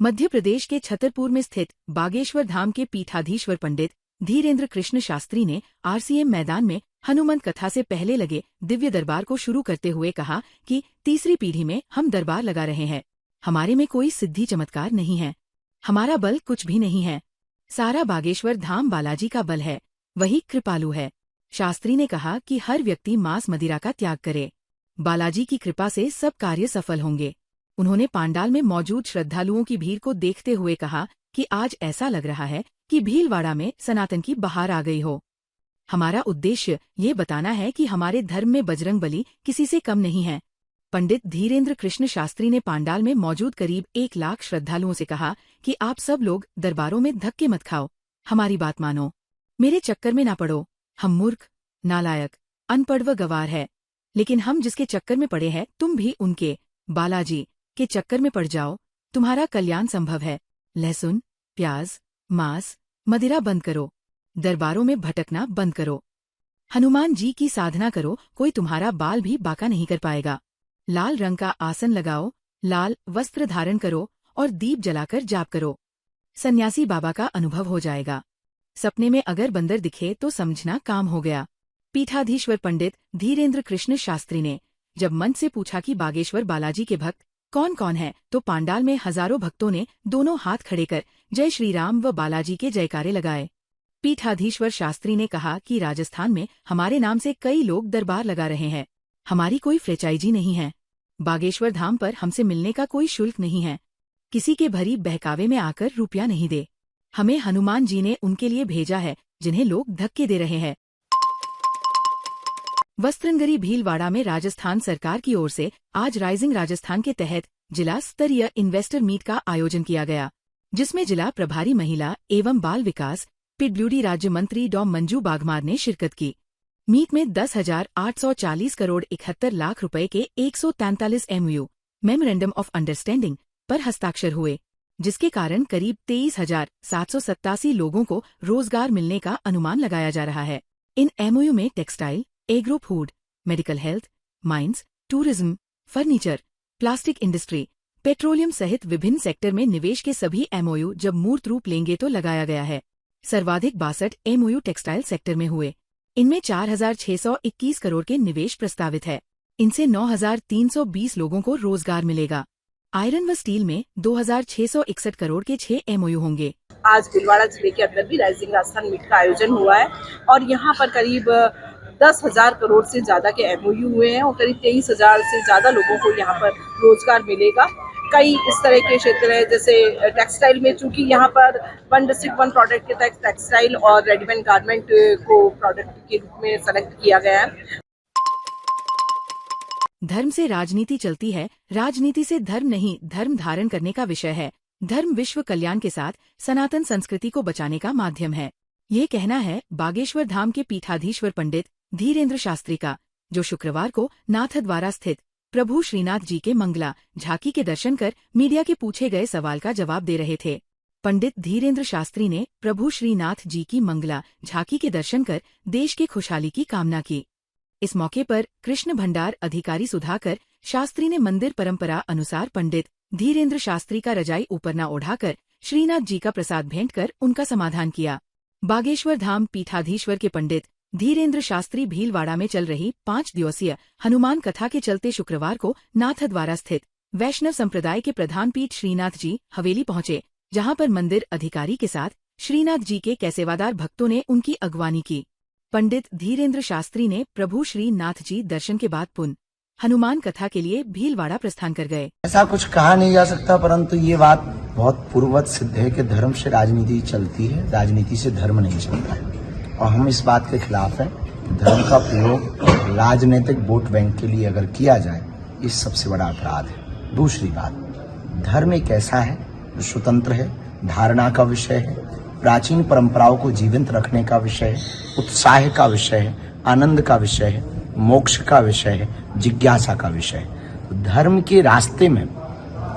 मध्य प्रदेश के छतरपुर में स्थित बागेश्वर धाम के पीठाधीश्वर पंडित धीरेन्द्र कृष्ण शास्त्री ने आरसीएम मैदान में हनुमंत कथा से पहले लगे दिव्य दरबार को शुरू करते हुए कहा कि तीसरी पीढ़ी में हम दरबार लगा रहे हैं। हमारे में कोई सिद्धि चमत्कार नहीं है, हमारा बल कुछ भी नहीं है, सारा बागेश्वर धाम बालाजी का बल है, वही कृपालु है। शास्त्री ने कहा कि हर व्यक्ति मांस मदिरा का त्याग करे, बालाजी की कृपा से सब कार्य सफल होंगे। उन्होंने पांडाल में मौजूद श्रद्धालुओं की भीड़ को देखते हुए कहा कि आज ऐसा लग रहा है कि भीलवाड़ा में सनातन की बहार आ गई हो। हमारा उद्देश्य ये बताना है कि हमारे धर्म में बजरंगबली किसी से कम नहीं है। पंडित धीरेन्द्र कृष्ण शास्त्री ने पांडाल में मौजूद करीब 1 लाख श्रद्धालुओं से कहा कि आप सब लोग दरबारों में धक्के मत खाओ, हमारी बात मानो, मेरे चक्कर में ना पड़ो। हम मूर्ख, नालायक, अनपढ़ व गवार है, लेकिन हम जिसके चक्कर में पड़े हैं तुम भी उनके, बालाजी के चक्कर में पड़ जाओ, तुम्हारा कल्याण संभव है। लहसुन, प्याज, मांस, मदिरा बंद करो, दरबारों में भटकना बंद करो, हनुमान जी की साधना करो, कोई तुम्हारा बाल भी बांका नहीं कर पाएगा। लाल रंग का आसन लगाओ, लाल वस्त्र धारण करो और दीप जलाकर जाप करो, सन्यासी बाबा का अनुभव हो जाएगा। सपने में अगर बंदर दिखे तो समझना काम हो गया। पीठाधीश्वर पंडित धीरेन्द्र कृष्ण शास्त्री ने जब मंच से पूछा कि बागेश्वर बालाजी के भक्त कौन कौन है, तो पांडाल में हजारों भक्तों ने दोनों हाथ खड़े कर जय श्री राम व बालाजी के जयकारे लगाए। पीठाधीश्वर शास्त्री ने कहा कि राजस्थान में हमारे नाम से कई लोग दरबार लगा रहे हैं, हमारी कोई फ्रेंचाइजी नहीं है। बागेश्वर धाम पर हमसे मिलने का कोई शुल्क नहीं है, किसी के भरी बहकावे में आकर रुपया नहीं दे। हमें हनुमान जी ने उनके लिए भेजा है जिन्हें लोग धक्के दे रहे हैं। वस्त्रंगरी भीलवाड़ा में राजस्थान सरकार की ओर से आज राइजिंग राजस्थान के तहत जिला स्तरीय इन्वेस्टर मीट का आयोजन किया गया, जिसमें जिला प्रभारी महिला एवं बाल विकास पीडब्ल्यूडी राज्य मंत्री डॉ मंजू बागमार ने शिरकत की। मीट में 10,840 करोड़ 71 लाख रुपए के 143 MOU मेमोरेंडम ऑफ अंडरस्टैंडिंग पर हस्ताक्षर हुए, जिसके कारण करीब 23,787 लोगों को रोजगार मिलने का अनुमान लगाया जा रहा है। इन MOU में textile, agro food, medical health, mines, tourism, furniture, plastic industry, petroleum सहित विभिन्न सेक्टर में निवेश के सभी MOU जब मूर्त रूप लेंगे तो लगाया गया है। सर्वाधिक 62 MOU टेक्सटाइल सेक्टर में हुए, इनमें 4,621 करोड़ के निवेश प्रस्तावित है। इनसे 9,320 लोगों को रोजगार मिलेगा। आयरन व स्टील में 2,661 करोड़ के 6 MOU होंगे। आज भीलवाड़ा जिले के अंदर भी राइजिंग राजस्थान मीट का आयोजन हुआ है और यहाँ पर करीब 10,000 करोड़ से ज्यादा के MOU हुए हैं और करीब 23,000 से ज्यादा लोगों को यहाँ पर रोजगार मिलेगा। कई इस तरह के क्षेत्र हैं, जैसे टेक्सटाइल में, चूंकि यहाँ पर 1 डिस्ट्रिक्ट 1 प्रोडक्ट के तहत टेक्सटाइल और रेडीमेड गारमेंट को प्रोडक्ट के रूप में सेलेक्ट किया गया है। धर्म से राजनीति चलती है, राजनीति से धर्म नहीं, धर्म धारण करने का विषय है। धर्म विश्व कल्याण के साथ सनातन संस्कृति को बचाने का माध्यम है, ये कहना है बागेश्वर धाम के पीठाधीश्वर पंडित धीरेन्द्र शास्त्री का, जो शुक्रवार को नाथद्वारा स्थित प्रभु श्रीनाथ जी के मंगला झांकी के दर्शन कर मीडिया के पूछे गए सवाल का जवाब दे रहे थे। पंडित धीरेन्द्र शास्त्री ने प्रभु श्रीनाथ जी की मंगला झांकी के दर्शन कर देश की खुशहाली की कामना की। इस मौके पर कृष्ण भंडार अधिकारी सुधाकर शास्त्री ने मंदिर परंपरा अनुसार पंडित धीरेन्द्र शास्त्री का रजाई ऊपर न ओढ़ाकर श्रीनाथ जी का प्रसाद भेंट कर उनका समाधान किया। बागेश्वर धाम पीठाधीश्वर के पंडित धीरेन्द्र शास्त्री भीलवाड़ा में चल रही 5 दिवसीय हनुमान कथा के चलते शुक्रवार को नाथद्वारा स्थित वैष्णव संप्रदाय के प्रधान पीठ श्रीनाथ जी हवेली पहुंचे, जहां पर मंदिर अधिकारी के साथ श्रीनाथ जी के सेवादार भक्तों ने उनकी अगवानी की। पंडित धीरेन्द्र शास्त्री ने प्रभु श्रीनाथ जी दर्शन के बाद पुनः हनुमान कथा के लिए भीलवाड़ा प्रस्थान कर गए। ऐसा कुछ कहा नहीं जा सकता, परंतु ये बात बहुत पूर्ववत सिद्ध है कि धर्म से राजनीति चलती है, राजनीति से धर्म नहीं चलता है, और हम इस बात के खिलाफ हैं। धर्म का प्रयोग राजनीतिक वोट बैंक के लिए अगर किया जाए, ये सबसे बड़ा अपराध है। दूसरी बात, धर्म एक ऐसा है जो स्वतंत्र है, धारणा का विषय है, प्राचीन परंपराओं को जीवंत रखने का विषय है, उत्साह का विषय है, आनंद का विषय है, मोक्ष का विषय है, जिज्ञासा का विषय है। तो धर्म के रास्ते में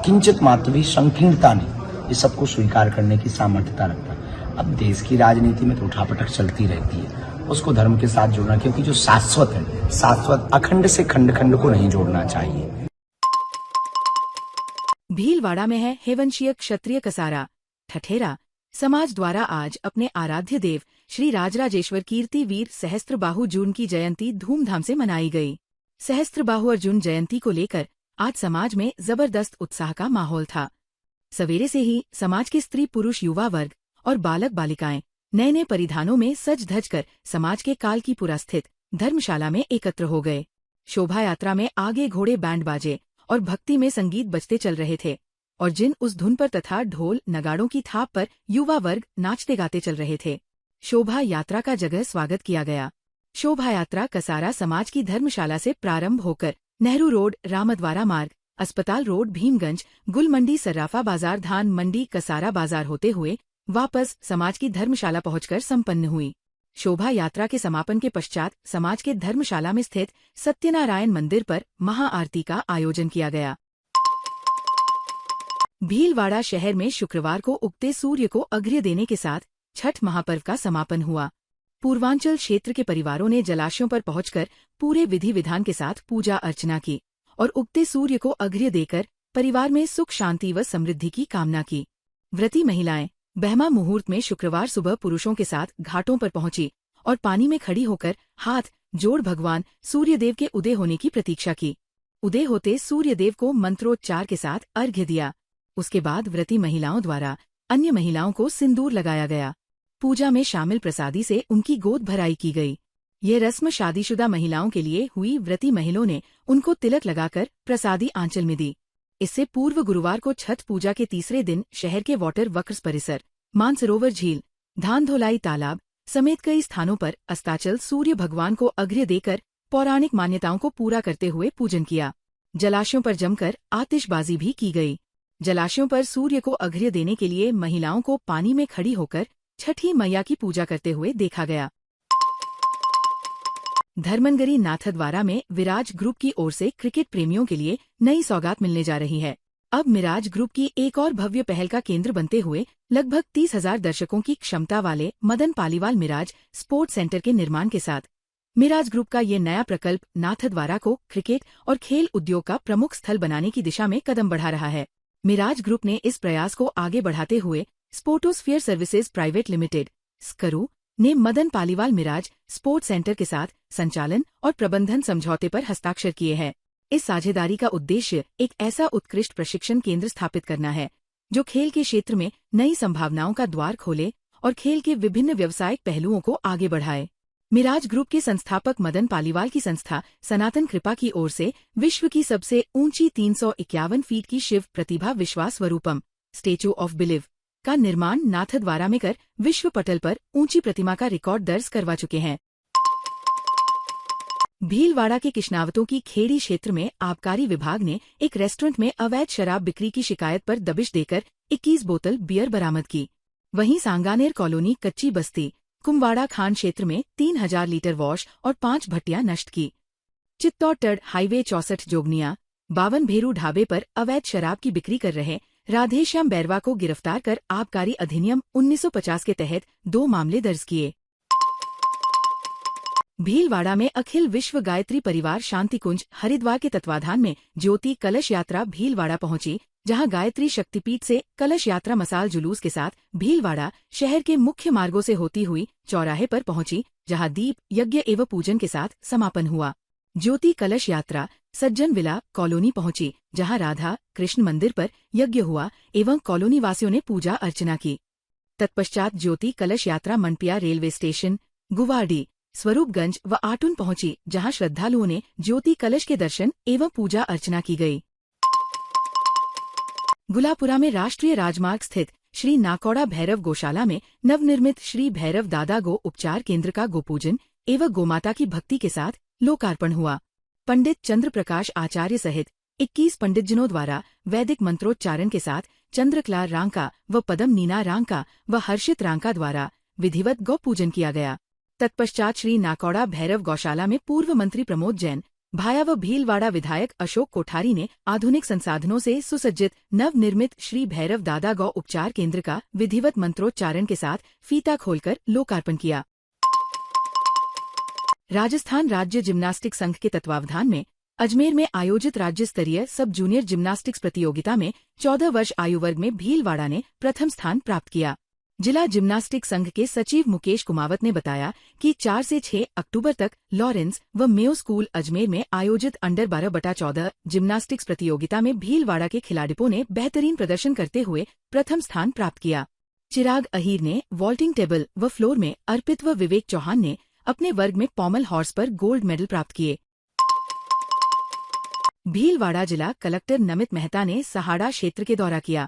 किंचित मात्र भी संकीर्णता नहीं, ये सबको स्वीकार करने की सामर्थ्यता रखता है। अब देश की राजनीति में तो उठापटक चलती रहती है, उसको धर्म के साथ जोड़ना, क्योंकि जो शाश्वत है, शाश्वत अखंड से खंड खंड को नहीं जोड़ना चाहिए। भीलवाड़ा में है हेवंशीय क्षत्रिय कसारा ठठेरा समाज द्वारा आज अपने आराध्य देव श्री राजराजेश्वर कीर्ति वीर सहस्त्रबाहु जून की जयंती धूमधाम से मनाई गई। सहस्त्रबाहु अर्जुन जयंती को लेकर आज समाज में जबरदस्त उत्साह का माहौल था। सवेरे से ही समाज के स्त्री पुरुष युवा वर्ग और बालक बालिकाएं नए नए परिधानों में सज धज कर समाज के कालकीपुरा स्थित धर्मशाला में एकत्र हो गए। शोभा यात्रा में आगे घोड़े बैंड बाजे और भक्ति में संगीत बजते चल रहे थे और जिन उस धुन पर तथा ढोल नगाड़ों की थाप पर युवा वर्ग नाचते गाते चल रहे थे। शोभा यात्रा का जगह स्वागत किया गया। शोभा यात्रा कसारा समाज की धर्मशाला से प्रारंभ होकर नेहरू रोड रामद्वारा मार्ग अस्पताल रोड भीमगंज गुल मंडी सर्राफा बाजार धान मंडी कसारा बाजार होते हुए वापस समाज की धर्मशाला पहुंचकर संपन्न हुई। शोभा यात्रा के समापन के पश्चात समाज के धर्मशाला में स्थित सत्यनारायण मंदिर पर महाआरती का आयोजन किया गया। भीलवाड़ा शहर में शुक्रवार को उगते सूर्य को अर्घ्य देने के साथ छठ महापर्व का समापन हुआ। पूर्वांचल क्षेत्र के परिवारों ने जलाशयों पर पहुंचकर पूरे विधि विधान के साथ पूजा अर्चना की और उगते सूर्य को अर्घ्य देकर परिवार में सुख शांति व समृद्धि की कामना की। व्रती महिलाएं ब्रह्मा मुहूर्त में शुक्रवार सुबह पुरुषों के साथ घाटों पर पहुंची और पानी में खड़ी होकर हाथ जोड़ भगवान सूर्यदेव के उदय होने की प्रतीक्षा की। उदय होते सूर्यदेव को मंत्रोच्चार के साथ अर्घ्य दिया। उसके बाद व्रती महिलाओं द्वारा अन्य महिलाओं को सिंदूर लगाया गया। पूजा में शामिल प्रसादी से उनकी गोद भराई की गई। ये रस्म शादीशुदा महिलाओं के लिए हुई। व्रती महिलाओं ने उनको तिलक लगाकर प्रसादी आंचल में दी। इससे पूर्व गुरुवार को छठ पूजा के तीसरे दिन शहर के वाटर वर्क्स परिसर मानसरोवर झील धान धोलाई तालाब समेत कई स्थानों पर अस्ताचल सूर्य भगवान को अर्घ्य देकर पौराणिक मान्यताओं को पूरा करते हुए पूजन किया। जलाशयों पर जमकर आतिशबाजी भी की गई। जलाशयों पर सूर्य को अर्घ्य देने के लिए महिलाओं को पानी में खड़ी होकर छठी मैया की पूजा करते हुए देखा गया। धर्मनगरी नाथद्वारा में विराज ग्रुप की ओर से क्रिकेट प्रेमियों के लिए नई सौगात मिलने जा रही है। अब मिराज ग्रुप की एक और भव्य पहल का केंद्र बनते हुए लगभग 30,000 दर्शकों की क्षमता वाले मदन पालीवाल मिराज स्पोर्ट्स सेंटर के निर्माण के साथ मिराज ग्रुप का ये नया प्रकल्प नाथद्वारा को क्रिकेट और खेल उद्योग का प्रमुख स्थल बनाने की दिशा में कदम बढ़ा रहा है। मिराज ग्रुप ने इस प्रयास को आगे बढ़ाते हुए स्पोर्टोस्फीयर सर्विसेज प्राइवेट लिमिटेड स्करू ने मदन पालीवाल मिराज स्पोर्ट्स सेंटर के साथ संचालन और प्रबंधन समझौते पर हस्ताक्षर किए हैं। इस साझेदारी का उद्देश्य एक ऐसा उत्कृष्ट प्रशिक्षण केंद्र स्थापित करना है जो खेल के क्षेत्र में नई संभावनाओं का द्वार खोले और खेल के विभिन्न व्यावसायिक पहलुओं को आगे बढ़ाए। मिराज ग्रुप के संस्थापक मदन पालीवाल की संस्था सनातन कृपा की ओर से विश्व की सबसे ऊंची 351 फीट की शिव प्रतिभा विश्वास स्वरूपम स्टेच्यू ऑफ बिलीव का निर्माण नाथद्वारा में कर विश्व पटल पर ऊंची प्रतिमा का रिकॉर्ड दर्ज करवा चुके हैं। भीलवाड़ा के किश्नावतों की खेड़ी क्षेत्र में आबकारी विभाग ने एक रेस्टोरेंट में अवैध शराब बिक्री की शिकायत पर दबिश देकर 21 बोतल बियर बरामद की। वहीं सांगानेर कॉलोनी कच्ची बस्ती कुमवाड़ा खान क्षेत्र में 3000 लीटर वॉश और 5 भट्टियां नष्ट की। चित्तौड़गढ़ हाईवे 64 जोगनिया 52 भेरू ढाबे पर अवैध शराब की बिक्री कर रहे राधेश्याम बैरवा को गिरफ्तार कर आबकारी अधिनियम 1950 के तहत 2 मामले दर्ज किए। भीलवाड़ा में अखिल विश्व गायत्री परिवार शांतिकुंज हरिद्वार के तत्वाधान में ज्योति कलश यात्रा भीलवाड़ा पहुंची, जहां गायत्री शक्तिपीठ से कलश यात्रा मसाल जुलूस के साथ भीलवाड़ा शहर के मुख्य मार्गों से होती हुई चौराहे पर पहुंची, जहां दीप यज्ञ एवं पूजन के साथ समापन हुआ। ज्योति कलश यात्रा सज्जन विला कॉलोनी पहुंची, जहां राधा कृष्ण मंदिर पर यज्ञ हुआ एवं कॉलोनी वासियों ने पूजा अर्चना की। तत्पश्चात ज्योति कलश यात्रा मंडपिया रेलवे स्टेशन गुवाहाटी स्वरूपगंज व आटून पहुंची, जहां श्रद्धालुओं ने ज्योति कलश के दर्शन एवं पूजा अर्चना की गई। गुलापुरा में राष्ट्रीय राजमार्ग स्थित श्री नाकौड़ा भैरव गौशाला में नवनिर्मित श्री भैरव दादा गो उपचार केंद्र का गोपूजन एवं गोमाता की भक्ति के साथ लोकार्पण हुआ। पंडित चंद्र प्रकाश आचार्य सहित 21 पंडितजनों द्वारा वैदिक मंत्रोच्चारण के साथ चंद्रकला रांका व पदम नीना रांका व हर्षित रांका द्वारा विधिवत गौ पूजन किया गया। तत्पश्चात श्री नाकौड़ा भैरव गौशाला में पूर्व मंत्री प्रमोद जैन भाया व भीलवाड़ा विधायक अशोक कोठारी ने आधुनिक संसाधनों से सुसज्जित नवनिर्मित श्री भैरव दादा गौ उपचार केंद्र का विधिवत मंत्रोच्चारण के साथ फीता खोलकर लोकार्पण किया। राजस्थान राज्य जिम्नास्टिक संघ के तत्वावधान में अजमेर में आयोजित राज्य स्तरीय सब जूनियर जिम्नास्टिक्स प्रतियोगिता में 14 वर्ष आयु वर्ग में भीलवाड़ा ने प्रथम स्थान प्राप्त किया। जिला जिम्नास्टिक संघ के सचिव मुकेश कुमावत ने बताया कि 4 से 6 अक्टूबर तक लॉरेंस व मेयो स्कूल अजमेर में आयोजित अंडर 12/14 जिम्नास्टिक्स प्रतियोगिता में भीलवाड़ा के खिलाड़ियों ने बेहतरीन प्रदर्शन करते हुए प्रथम स्थान प्राप्त किया। चिराग अहीर ने वॉल्टिंग टेबल व फ्लोर में, अर्पित व विवेक चौहान ने अपने वर्ग में पॉमल हॉर्स पर गोल्ड मेडल प्राप्त किए। भीलवाड़ा जिला कलेक्टर नमित मेहता ने सहाड़ा क्षेत्र के दौरा किया।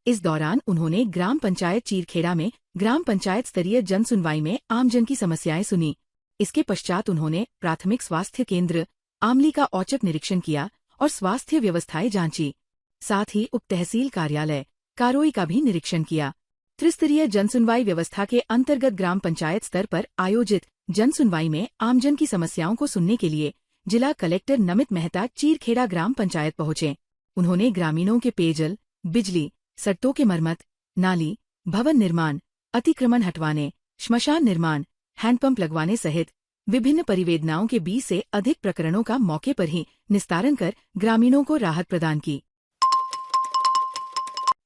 इस दौरान उन्होंने ग्राम पंचायत चीरखेड़ा में ग्राम पंचायत स्तरीय जन सुनवाई में आमजन की समस्याएं सुनी। इसके पश्चात उन्होंने प्राथमिक स्वास्थ्य केंद्र आमली का औचक निरीक्षण किया और स्वास्थ्य व्यवस्थाएं जांची। साथ ही उप तहसील कार्यालय कारोई का भी निरीक्षण किया। त्रिस्तरीय जनसुनवाई व्यवस्था के अंतर्गत ग्राम पंचायत स्तर पर आयोजित जनसुनवाई में आमजन की समस्याओं को सुनने के लिए जिला कलेक्टर नमित मेहता चीरखेड़ा ग्राम पंचायत पहुंचे। उन्होंने ग्रामीणों के पेयजल, बिजली, सड़कों के मरम्मत, नाली, भवन निर्माण, अतिक्रमण हटवाने, श्मशान निर्माण, हैंडपंप लगवाने सहित विभिन्न परिवेदनाओं के 20 से अधिक प्रकरणों का मौके पर ही निस्तारण कर ग्रामीणों को राहत प्रदान की।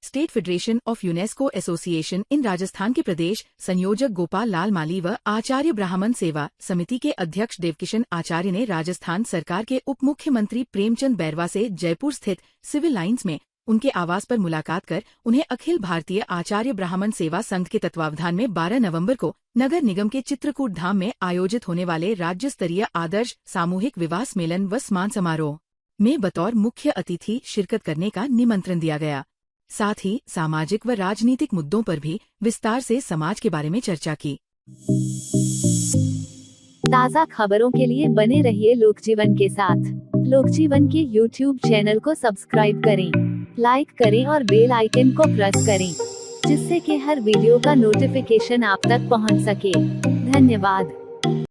State federation of UNESCO association in Rajasthan के प्रदेश संयोजक गोपाल लाल माली व आचार्य ब्राह्मण सेवा समिति के अध्यक्ष देवकिशन आचार्य ने राजस्थान सरकार के उप मुख्यमंत्री प्रेमचंद बैरवा से जयपुर स्थित सिविल लाइंस में उनके आवास पर मुलाकात कर उन्हें अखिल भारतीय आचार्य ब्राह्मण सेवा संघ के तत्वावधान में 12 नवंबर को नगर निगम के चित्रकूट धाम में आयोजित होने वाले राज्य स्तरीय आदर्श सामूहिक विवाह सम्मेलन व सम्मान समारोह में बतौर मुख्य अतिथि शिरकत करने का निमंत्रण दिया गया। साथ ही सामाजिक व राजनीतिक मुद्दों पर भी विस्तार से समाज के बारे में चर्चा की। ताज़ा खबरों के लिए बने रहिए लोकजीवन के साथ। लोकजीवन के YouTube चैनल को सब्सक्राइब करें, लाइक करें और बेल आइकन को प्रेस करें, जिससे कि हर वीडियो का नोटिफिकेशन आप तक पहुंच सके। धन्यवाद।